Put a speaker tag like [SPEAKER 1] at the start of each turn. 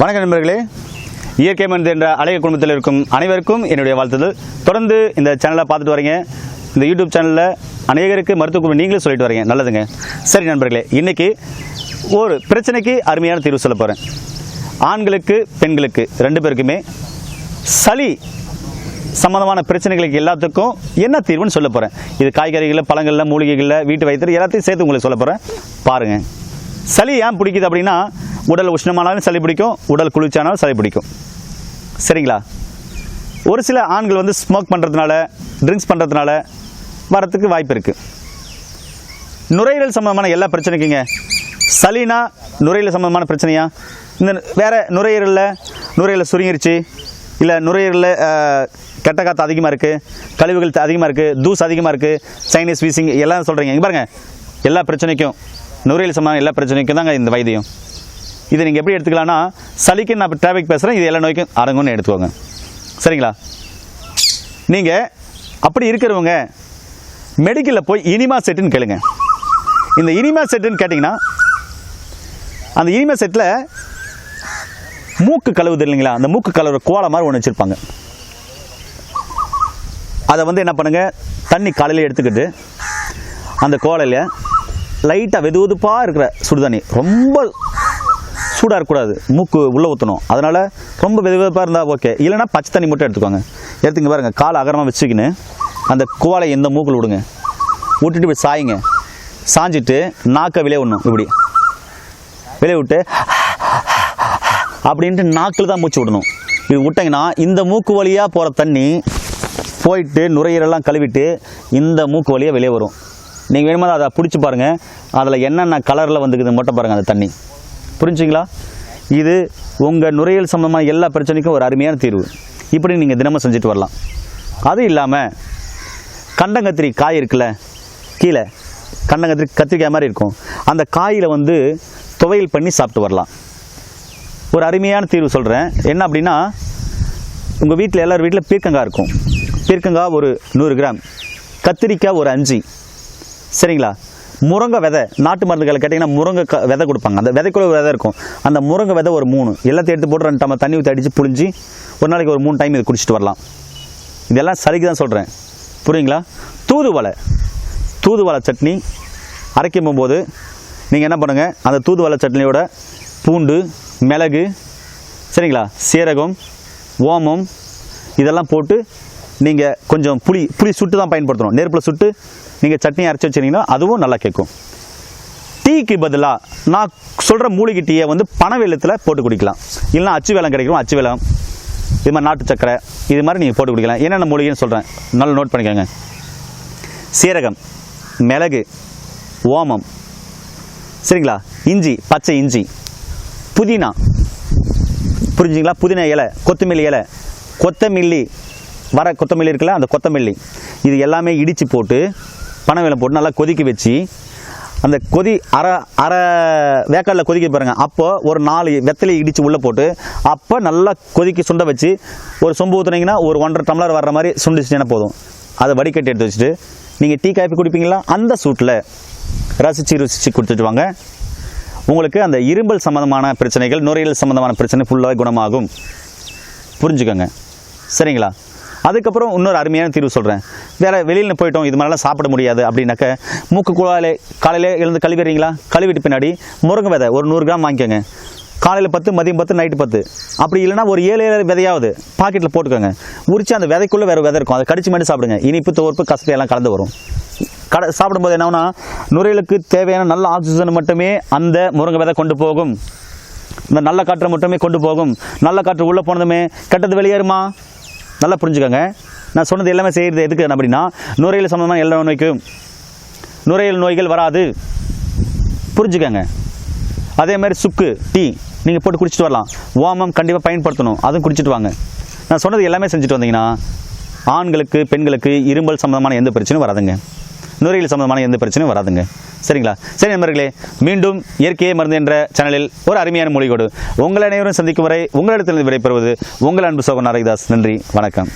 [SPEAKER 1] வணக்கம் நண்பர்களே, இயற்கை மருந்து என்ற அழகிய குடும்பத்தில் இருக்கும் அனைவருக்கும் என்னுடைய வாழ்த்துதல். தொடர்ந்து இந்த சேனலை பார்த்துட்டு வரீங்க. இந்த யூடியூப் சேனலில் அநேகருக்கு மருத்துவ குழு நீங்களும் சொல்லிட்டு வரீங்க, நல்லதுங்க. சரி நண்பர்களே, இன்றைக்கி ஒரு பிரச்சனைக்கு அருமையான தீர்வு சொல்ல போகிறேன். ஆண்களுக்கு பெண்களுக்கு ரெண்டு பேருக்குமே சளி சம்மந்தமான பிரச்சனைகளுக்கு எல்லாத்துக்கும் என்ன தீர்வுன்னு சொல்ல போகிறேன். இது காய்கறிகளில், பழங்களில், மூலிகைகளில், வீட்டு வைத்தியம் எல்லாத்தையும் சேர்த்து உங்களுக்கு சொல்ல போகிறேன். பாருங்கள், சளி ஏன் பிடிக்குது அப்படின்னா, உடல் உஷ்ணமானாலும் சளி பிடிக்கும், உடல் குளிர்ச்சியானாலும் சளி பிடிக்கும். சரிங்களா? ஒரு சில ஆண்கள் ஸ்மோக் பண்ணுறதுனால, ட்ரிங்க்ஸ் பண்ணுறதுனால வரத்துக்கு வாய்ப்பு இருக்குது. நுரையீரல் சம்பந்தமான எல்லா பிரச்சனைக்குங்க சளினா நுரையீரல் சம்பந்தமான பிரச்சனையா, இந்த வேறு நுரையீரலில் சுருங்கிருச்சு, இல்லை நுரையீரலில் கெட்ட காற்று அதிகமாக இருக்குது, கழிவுகள் அதிகமாக இருக்குது, தூசு அதிகமாக இருக்குது, சைனஸ் வீசிங் எல்லாம் சொல்கிறீங்க. இங்கே பாருங்கள், எல்லா பிரச்சனைக்கும் நுரையீரல் சம்பந்தமான எல்லா பிரச்சனைக்கும் தாங்க இந்த வைத்தியம். இதை நீங்கள் எப்படி எடுத்துக்கலாம்னா, சளிக்கு நான் இப்போ டாபிக் பேசுகிறேன், இது எல்லா நோய்க்கும் அடங்கும்னு எடுத்துக்கோங்க. சரிங்களா? நீங்கள் அப்படி இருக்கிறவங்க மெடிக்கலில் போய் இனிமா செட்டுன்னு கேளுங்க. இந்த இனிமா செட்டுன்னு கேட்டிங்கன்னா, அந்த இனிமா செட்டில் மூக்கு கழுவுது இல்லைங்களா, அந்த மூக்கு கழுவுற கோலை மாதிரி ஒன்று வச்சுருப்பாங்க. அதை என்ன பண்ணுங்கள், தண்ணி காலையில் எடுத்துக்கிட்டு அந்த கோலையில் லைட்டாக வெது வெதுப்பாக இருக்கிற சுடுதண்ணி, ரொம்ப சூடாக இருக்கக்கூடாது, மூக்கு உள்ளே ஊற்றணும். அதனால் ரொம்ப வெது வெதுப்பாக இருந்தால் ஓகே, இல்லைனா பச்சை தண்ணி மட்டும் எடுத்துக்கோங்க. எடுத்துங்க பாருங்கள், காலை அகரமாக வச்சுக்கின்னு அந்த கோலை இந்த மூக்கில் விடுங்க, விட்டுட்டு இப்படி சாயுங்க. சாஞ்சிட்டு நாக்கை வெளியே விடணும், இப்படி வெளியே விட்டு அப்படின்ட்டு நாக்கில் தான் மூச்சு விடணும். இது விட்டிங்கன்னா இந்த மூக்கு வழியாக போகிற தண்ணி போயிட்டு நுரையீரலாம் கழுவிட்டு இந்த மூக்கு வழியாக வெளியே வரும். நீங்கள் வேணுமா அதை பிடிச்சி பாருங்கள், அதில் என்னென்ன கலரில் வந்துக்குது மட்டும் பாருங்கள் அந்த தண்ணி. புரிஞ்சுங்களா? இது உங்கள் நுரையீரல் சம்பந்தமான எல்லா பிரச்சனைக்கும் ஒரு அருமையான தீர்வு. இப்படி நீங்கள் தினமும் செஞ்சுட்டு வரலாம். அது இல்லாமல் கண்டங்கத்திரி காய் இருக்குல்ல, கீழே கத்திரிக்காய் மாதிரி இருக்கும், அந்த காயில் துவையல் பண்ணி சாப்பிட்டு வரலாம். ஒரு அருமையான தீர்வு சொல்கிறேன். என்ன அப்படின்னா, உங்கள் வீட்டில் எல்லார் வீட்டில் பீர்க்கங்காய் இருக்கும். பீர்க்கங்காய் ஒரு 100 கிராம், கத்திரிக்காய் ஒரு 5. சரிங்களா? முருங்கை விதை, நாட்டு மருந்துகளை கேட்டிங்கன்னா முருங்கை விதை கொடுப்பாங்க. அந்த விதைக்குள்ள ஒரு விதை இருக்கும், அந்த முருங்கை விதை ஒரு 3, எல்லாத்தையும் எடுத்து போட்டு 2 டம்ளர் தண்ணி ஊற்றி அடித்து புழிஞ்சு ஒரு நாளைக்கு ஒரு 3 டைம் இது குடிச்சிட்டு வரலாம். இதெல்லாம் சளிக்கு தான் சொல்கிறேன், புரியுங்களா? தூதுவளை சட்னி அரைக்கும் போகும்போது நீங்கள் என்ன பண்ணுங்கள், அந்த தூதுவளை சட்னியோட பூண்டு, மிளகு, சரிங்களா, சீரகம், ஓமம் இதெல்லாம் போட்டு நீங்கள் கொஞ்சம் புளி சுட்டு தான் பயன்படுத்தணும். நெருப்பில் சுட்டு நீங்கள் சட்னி அரைச்சி வச்சிங்கன்னா அதுவும் நல்லா கேட்கும். டீக்கு பதிலாக நான் சொல்கிற மூலிகை டீயை பனை வெல்லத்தில் போட்டு குடிக்கலாம். இல்லைனா அச்சு வெல்லம் கிடைக்கும், அச்சு வெல்லம், இது மாதிரி நாட்டு சக்கரை, இது மாதிரி நீங்கள் போட்டு குடிக்கலாம். என்னென்ன மூலிகைன்னு சொல்கிறேன், நல்லா நோட் பண்ணிக்கோங்க. சீரகம், மிளகு, ஓமம், சரிங்களா, இஞ்சி, பச்சை இஞ்சி, புதினா, புரிஞ்சுங்களா, புதினா இலை, கொத்தமல்லி இலை, கொத்தமல்லி இருக்குல்ல, அந்த கொத்தமல்லி, இது எல்லாமே இடித்து போட்டு பனை வெல்லம் போட்டு நல்லா கொதிக்க வச்சு, அந்த அரை வேக்காடில் கொதிக்க பாருங்கள். அப்போ ஒரு 4 வெத்தலையை இடித்து உள்ளே போட்டு அப்போ நல்லா கொதிக்க சுண்ட வச்சு ஒரு சொம்பு ஊற்றுனீங்கன்னா ஒரு 1.5 டம்ளர் வர்ற மாதிரி சுண்டிச்சுன்னா போதும். அதை வடிகட்டி எடுத்து வச்சுட்டு நீங்கள் டீ காப்பி குடிப்பீங்களா, அந்த சூட்டில் ரசித்து கொடுத்துட்டு வாங்க. உங்களுக்கு அந்த இரும்பல் சம்மந்தமான பிரச்சனைகள், நுரையீரல் சம்மந்தமான பிரச்சனை ஃபுல்லாக குணமாகும். புரிஞ்சுக்கோங்க. சரிங்களா? அதுக்கப்புறம் இன்னொரு அருமையான தீர்வு சொல்கிறேன். வேறு வெளியில் போயிட்டோம், இது மாதிரிலாம் சாப்பிட முடியாது அப்படின்னாக்க, மூக்கு குழாயில் காலையில் எழுந்து கழுவிடுறீங்களா, கழுவிட்டு பின்னாடி முருங்கை விதை ஒரு 100 கிராம் வாங்கிக்கோங்க. காலையில் 10, மதியம் 10, நைட்டு 10. அப்படி இல்லைனா ஒரு 7 விதையாவது பாக்கெட்டில் போட்டுக்கோங்க. உரிச்சு அந்த விதைக்குள்ளே வேறு விதை இருக்கும், அதை கடிச்சு மட்டும் சாப்பிடுங்க. இனிப்பு, துவர்ப்பு, கசப்பு எல்லாம் கலந்து வரும். சாப்பிடும்போது என்னன்னா, நுரையீரலுக்கு தேவையான நல்ல ஆக்சிஜன் மட்டுமே அந்த முருங்கை விதை கொண்டு போகும். இந்த நல்ல காற்றை மட்டுமே கொண்டு போகும். நல்ல காற்று உள்ளே போனதுமே கெட்டது வெளியேறுமா? நல்லா புரிஞ்சுக்கோங்க. நான் சொன்னது எல்லாமே செய்கிறது எதுக்கு அப்படின்னா, நுரையீரல் சம்பந்தமான எல்லா நோய்க்கும் நுரையீரல் நோய்கள் வராது. புரிஞ்சுக்கோங்க. அதே மாதிரி சுக்கு டீ நீங்கள் போட்டு குடிச்சிட்டு வரலாம். ஓமம் கண்டிப்பாக பயன்படுத்தணும், அதுவும் குடிச்சிட்டு வாங்க. நான் சொன்னது எல்லாமே செஞ்சுட்டு வந்தீங்கன்னா ஆண்களுக்கு பெண்களுக்கு இரும்பல் சம்பந்தமான எந்த பிரச்சனையும் வராதுங்க, நுரையீரல் சம்பந்தமான எந்த பிரச்சனையும் வராதுங்க. சரிங்களா? சரி நண்பர்களே, மீண்டும் இயற்கையை மருந்து என்ற சேனலில் ஒரு அருமையான மொழிகோடு உங்கள் அனைவரும் சந்திக்கும் வரை உங்களிடத்திலிருந்து விடைபெறுவது உங்கள் அன்பு சகோதரன் நாரகிதாஸ். நன்றி, வணக்கம்.